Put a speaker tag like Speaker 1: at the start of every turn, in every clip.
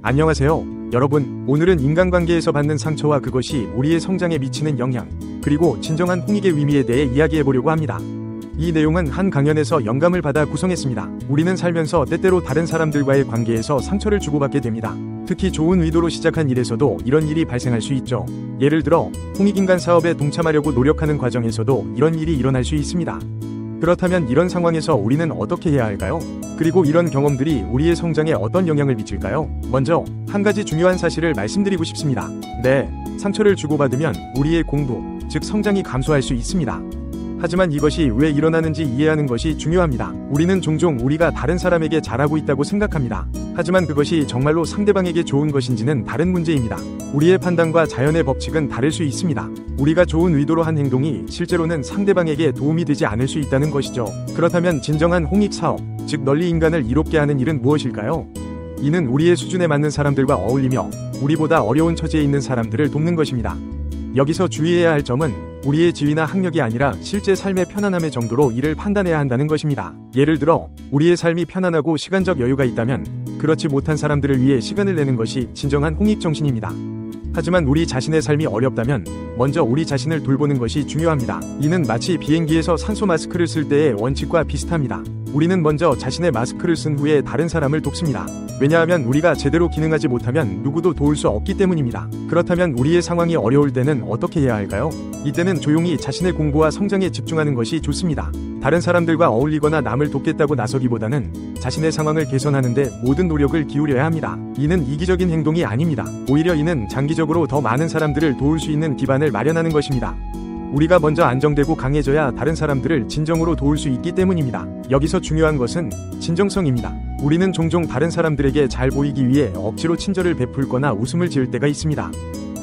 Speaker 1: 안녕하세요. 여러분, 오늘은 인간관계에서 받는 상처와 그것이 우리의 성장에 미치는 영향, 그리고 진정한 홍익의 의미에 대해 이야기해보려고 합니다. 이 내용은 한 강연에서 영감을 받아 구성했습니다. 우리는 살면서 때때로 다른 사람들과의 관계에서 상처를 주고받게 됩니다. 특히 좋은 의도로 시작한 일에서도 이런 일이 발생할 수 있죠. 예를 들어, 홍익인간 사업에 동참하려고 노력하는 과정에서도 이런 일이 일어날 수 있습니다. 그렇다면 이런 상황에서 우리는 어떻게 해야 할까요? 그리고 이런 경험들이 우리의 성장에 어떤 영향을 미칠까요? 먼저 한 가지 중요한 사실을 말씀드리고 싶습니다. 네, 상처를 주고받으면 우리의 공부, 즉 성장이 감소할 수 있습니다. 하지만 이것이 왜 일어나는지 이해하는 것이 중요합니다. 우리는 종종 우리가 다른 사람에게 잘하고 있다고 생각합니다. 하지만 그것이 정말로 상대방에게 좋은 것인지는 다른 문제입니다. 우리의 판단과 자연의 법칙은 다를 수 있습니다. 우리가 좋은 의도로 한 행동이 실제로는 상대방에게 도움이 되지 않을 수 있다는 것이죠. 그렇다면 진정한 홍익 사업, 즉 널리 인간을 이롭게 하는 일은 무엇일까요? 이는 우리의 수준에 맞는 사람들과 어울리며 우리보다 어려운 처지에 있는 사람들을 돕는 것입니다. 여기서 주의해야 할 점은 우리의 지위나 학력이 아니라 실제 삶의 편안함의 정도로 이를 판단해야 한다는 것입니다. 예를 들어, 우리의 삶이 편안하고 시간적 여유가 있다면 그렇지 못한 사람들을 위해 시간을 내는 것이 진정한 홍익 정신입니다. 하지만 우리 자신의 삶이 어렵다면 먼저 우리 자신을 돌보는 것이 중요합니다. 이는 마치 비행기에서 산소 마스크를 쓸 때의 원칙과 비슷합니다. 우리는 먼저 자신의 마스크를 쓴 후에 다른 사람을 돕습니다. 왜냐하면 우리가 제대로 기능하지 못하면 누구도 도울 수 없기 때문입니다. 그렇다면 우리의 상황이 어려울 때는 어떻게 해야 할까요? 이때는 조용히 자신의 공부와 성장에 집중하는 것이 좋습니다. 다른 사람들과 어울리거나 남을 돕겠다고 나서기보다는 자신의 상황을 개선하는 데 모든 노력을 기울여야 합니다. 이는 이기적인 행동이 아닙니다. 오히려 이는 장기적으로 더 많은 사람들을 도울 수 있는 기반을 마련하는 것입니다. 우리가 먼저 안정되고 강해져야 다른 사람들을 진정으로 도울 수 있기 때문입니다. 여기서 중요한 것은 진정성입니다. 우리는 종종 다른 사람들에게 잘 보이기 위해 억지로 친절을 베풀거나 웃음을 지을 때가 있습니다.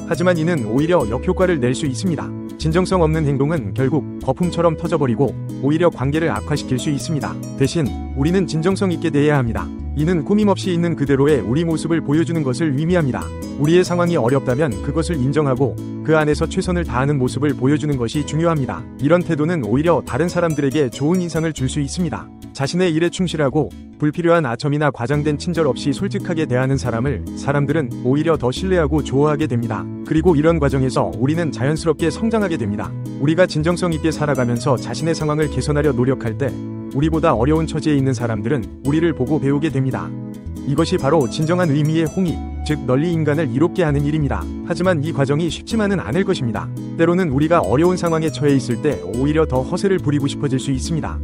Speaker 1: 하지만 이는 오히려 역효과를 낼 수 있습니다. 진정성 없는 행동은 결국 거품처럼 터져버리고 오히려 관계를 악화시킬 수 있습니다. 대신 우리는 진정성 있게 대해야 합니다. 이는 꾸밈없이 있는 그대로의 우리 모습을 보여주는 것을 의미합니다. 우리의 상황이 어렵다면 그것을 인정하고 그 안에서 최선을 다하는 모습을 보여주는 것이 중요합니다. 이런 태도는 오히려 다른 사람들에게 좋은 인상을 줄 수 있습니다. 자신의 일에 충실하고 불필요한 아첨이나 과장된 친절 없이 솔직하게 대하는 사람들은 오히려 더 신뢰하고 좋아하게 됩니다. 그리고 이런 과정에서 우리는 자연스럽게 성장하게 됩니다. 우리가 진정성 있게 살아가면서 자신의 상황을 개선하려 노력할 때 우리보다 어려운 처지에 있는 사람들은 우리를 보고 배우게 됩니다. 이것이 바로 진정한 의미의 홍익, 즉 널리 인간을 이롭게 하는 일입니다. 하지만 이 과정이 쉽지만은 않을 것입니다. 때로는 우리가 어려운 상황에 처해 있을 때 오히려 더 허세를 부리고 싶어질 수 있습니다.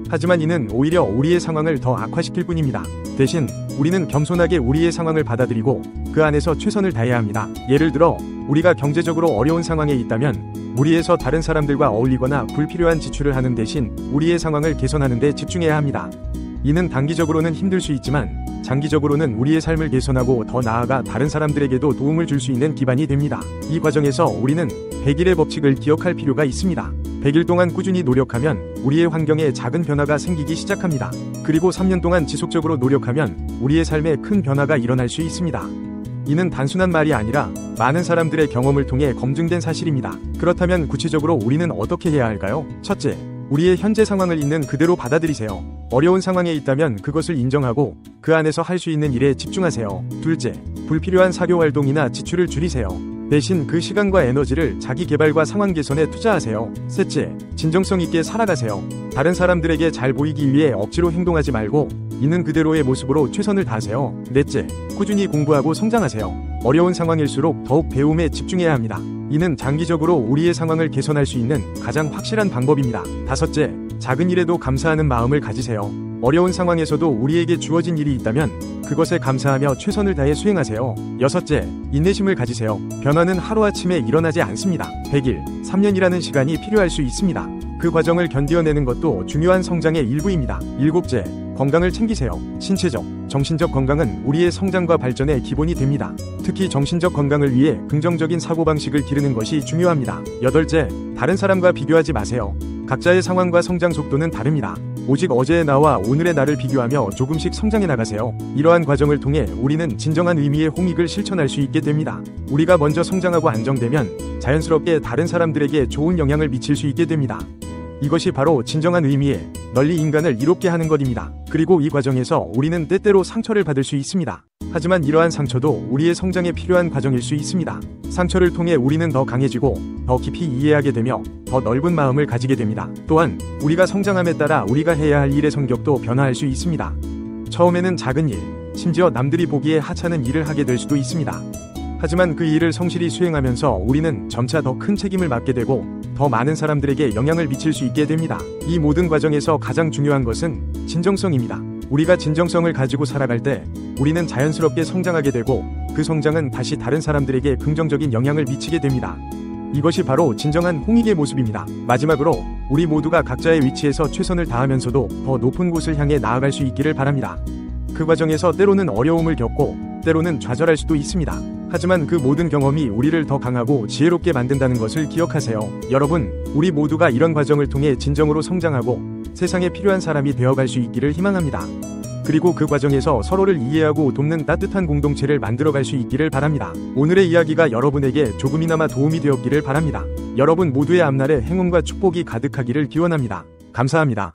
Speaker 1: 하지만 이는 오히려 우리의 상황을 더 악화시킬 뿐입니다. 대신 우리는 겸손하게 우리의 상황을 받아들이고 그 안에서 최선을 다해야 합니다. 예를 들어, 우리가 경제적으로 어려운 상황에 있다면 무리해서 다른 사람들과 어울리거나 불필요한 지출을 하는 대신 우리의 상황을 개선하는 데 집중해야 합니다. 이는 단기적으로는 힘들 수 있지만 장기적으로는 우리의 삶을 개선하고 더 나아가 다른 사람들에게도 도움을 줄 수 있는 기반이 됩니다. 이 과정에서 우리는 100일의 법칙을 기억할 필요가 있습니다. 100일 동안 꾸준히 노력하면 우리의 환경에 작은 변화가 생기기 시작합니다. 그리고 3년 동안 지속적으로 노력하면 우리의 삶에 큰 변화가 일어날 수 있습니다. 이는 단순한 말이 아니라 많은 사람들의 경험을 통해 검증된 사실입니다. 그렇다면 구체적으로 우리는 어떻게 해야 할까요? 첫째, 우리의 현재 상황을 있는 그대로 받아들이세요. 어려운 상황에 있다면 그것을 인정하고 그 안에서 할 수 있는 일에 집중하세요. 둘째, 불필요한 사교 활동이나 지출을 줄이세요. 대신 그 시간과 에너지를 자기 개발과 상황 개선에 투자하세요. 셋째, 진정성 있게 살아가세요. 다른 사람들에게 잘 보이기 위해 억지로 행동하지 말고 있는 그대로의 모습으로 최선을 다하세요. 넷째, 꾸준히 공부하고 성장하세요. 어려운 상황일수록 더욱 배움에 집중해야 합니다. 이는 장기적으로 우리의 상황을 개선할 수 있는 가장 확실한 방법입니다. 다섯째, 작은 일에도 감사하는 마음을 가지세요. 어려운 상황에서도 우리에게 주어진 일이 있다면 그것에 감사하며 최선을 다해 수행하세요. 여섯째, 인내심을 가지세요. 변화는 하루아침에 일어나지 않습니다. 100일, 3년이라는 시간이 필요할 수 있습니다. 그 과정을 견뎌내는 것도 중요한 성장의 일부입니다. 일곱째, 건강을 챙기세요. 신체적, 정신적 건강은 우리의 성장과 발전의 기본이 됩니다. 특히 정신적 건강을 위해 긍정적인 사고방식을 기르는 것이 중요합니다. 여덟째, 다른 사람과 비교하지 마세요. 각자의 상황과 성장 속도는 다릅니다. 오직 어제의 나와 오늘의 나를 비교하며 조금씩 성장해 나가세요. 이러한 과정을 통해 우리는 진정한 의미의 홍익을 실천할 수 있게 됩니다. 우리가 먼저 성장하고 안정되면 자연스럽게 다른 사람들에게 좋은 영향을 미칠 수 있게 됩니다. 이것이 바로 진정한 의미의 널리 인간을 이롭게 하는 것입니다. 그리고 이 과정에서 우리는 때때로 상처를 받을 수 있습니다. 하지만 이러한 상처도 우리의 성장에 필요한 과정일 수 있습니다. 상처를 통해 우리는 더 강해지고 더 깊이 이해하게 되며 더 넓은 마음을 가지게 됩니다. 또한 우리가 성장함에 따라 우리가 해야 할 일의 성격도 변화할 수 있습니다. 처음에는 작은 일, 심지어 남들이 보기에 하찮은 일을 하게 될 수도 있습니다. 하지만 그 일을 성실히 수행하면서 우리는 점차 더 큰 책임을 맡게 되고 더 많은 사람들에게 영향을 미칠 수 있게 됩니다. 이 모든 과정에서 가장 중요한 것은 진정성입니다. 우리가 진정성을 가지고 살아갈 때 우리는 자연스럽게 성장하게 되고 그 성장은 다시 다른 사람들에게 긍정적인 영향을 미치게 됩니다. 이것이 바로 진정한 홍익의 모습입니다. 마지막으로 우리 모두가 각자의 위치에서 최선을 다하면서도 더 높은 곳을 향해 나아갈 수 있기를 바랍니다. 그 과정에서 때로는 어려움을 겪고 때로는 좌절할 수도 있습니다. 하지만 그 모든 경험이 우리를 더 강하고 지혜롭게 만든다는 것을 기억하세요. 여러분, 우리 모두가 이런 과정을 통해 진정으로 성장하고 세상에 필요한 사람이 되어갈 수 있기를 희망합니다. 그리고 그 과정에서 서로를 이해하고 돕는 따뜻한 공동체를 만들어갈 수 있기를 바랍니다. 오늘의 이야기가 여러분에게 조금이나마 도움이 되었기를 바랍니다. 여러분 모두의 앞날에 행운과 축복이 가득하기를 기원합니다. 감사합니다.